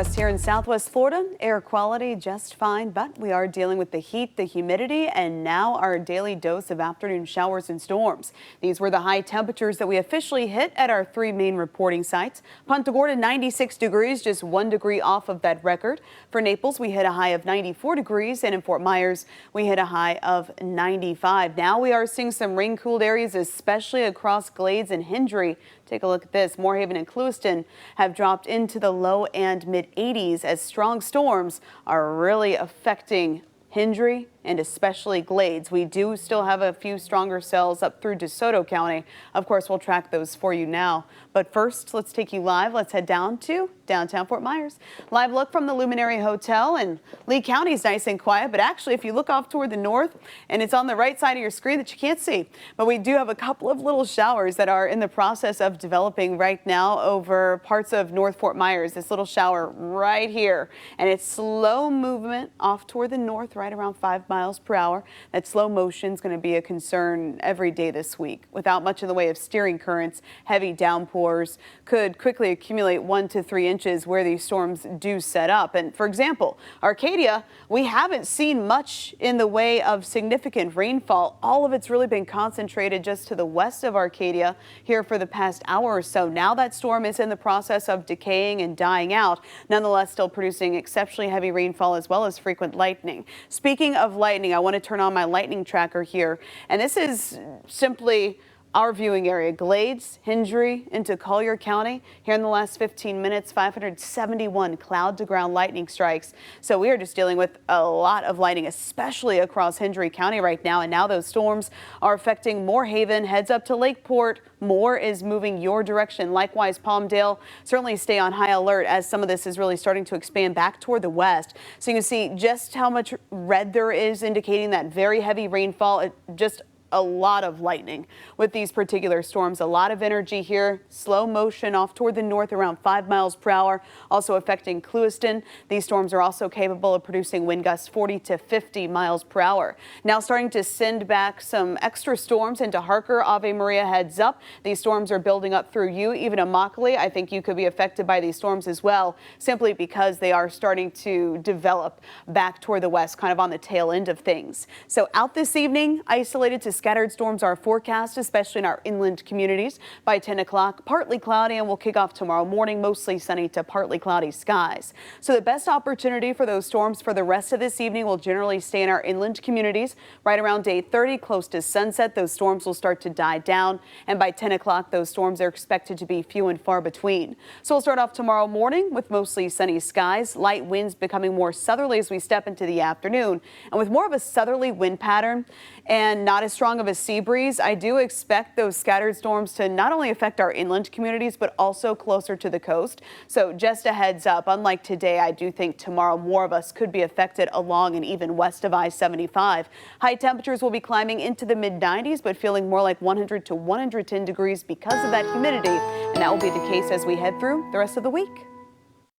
us here in Southwest Florida. Air quality just fine, but we are dealing with the heat, the humidity, and now our daily dose of afternoon showers and storms. These were the high temperatures that we officially hit at our three main reporting sites. Punta Gorda, 96 degrees, just 1 degree off of that record. For Naples, we hit a high of 94 degrees, and in Fort Myers, we hit a high of 95. Now we are seeing some rain-cooled areas, especially across Glades and Hendry. Take a look at this. Moorhaven and Clewiston have dropped into the low and mid 80s as strong storms are really affecting Hendry and especially Glades. We do still have a few stronger cells up through DeSoto County. Of course, we'll track those for you now. But first, let's take you live. Let's head down to downtown Fort Myers. Live look from the Luminary Hotel, and Lee County is nice and quiet. But actually, if you look off toward the north, and it's on the right side of your screen that you can't see, but we do have a couple of little showers that are in the process of developing right now over parts of North Fort Myers. This little shower right here, and it's slow movement off toward the north, right around 5 miles per hour. That slow motion is going to be a concern every day this week. Without much in the way of steering currents, heavy downpours could quickly accumulate 1 to 3 inches where these storms do set up. And for example, Arcadia, we haven't seen much in the way of significant rainfall. All of it's really been concentrated just to the west of Arcadia here for the past hour or so. Now that storm is in the process of decaying and dying out, nonetheless still producing exceptionally heavy rainfall as well as frequent lightning. Speaking of lightning, I want to turn on my lightning tracker here, and this is simply our viewing area, Glades, Hendry, into Collier County. Here in the last 15 minutes, 571 cloud-to-ground lightning strikes. So we are just dealing with a lot of lightning, especially across Hendry County right now. And now those storms are affecting Moorhaven, heads up to Lakeport. More is moving your direction. Likewise, Palmdale, certainly stay on high alert as some of this is really starting to expand back toward the west. So you can see just how much red there is, indicating that very heavy rainfall. Just a lot of lightning with these particular storms. A lot of energy here. Slow motion off toward the north around 5 miles per hour, also affecting Clewiston. These storms are also capable of producing wind gusts 40 to 50 miles per hour. Now starting to send back some extra storms into Harker. Ave Maria, heads up. These storms are building up through you. Even Immokalee, I think you could be affected by these storms as well, simply because they are starting to develop back toward the west, kind of on the tail end of things. So out this evening, isolated to scattered storms are forecast, especially in our inland communities. By 10 o'clock, partly cloudy, and we'll kick off tomorrow morning, mostly sunny to partly cloudy skies. So the best opportunity for those storms for the rest of this evening will generally stay in our inland communities. Right around 8:30, close to sunset, those storms will start to die down. And by 10 o'clock, those storms are expected to be few and far between. So we'll start off tomorrow morning with mostly sunny skies, light winds becoming more southerly as we step into the afternoon. And with more of a southerly wind pattern and not as strong of a sea breeze, I do expect those scattered storms to not only affect our inland communities, but also closer to the coast. So just a heads up, unlike today, I do think tomorrow more of us could be affected along and even west of I-75. High temperatures will be climbing into the mid-90s, but feeling more like 100 to 110 degrees because of that humidity. And that will be the case as we head through the rest of the week.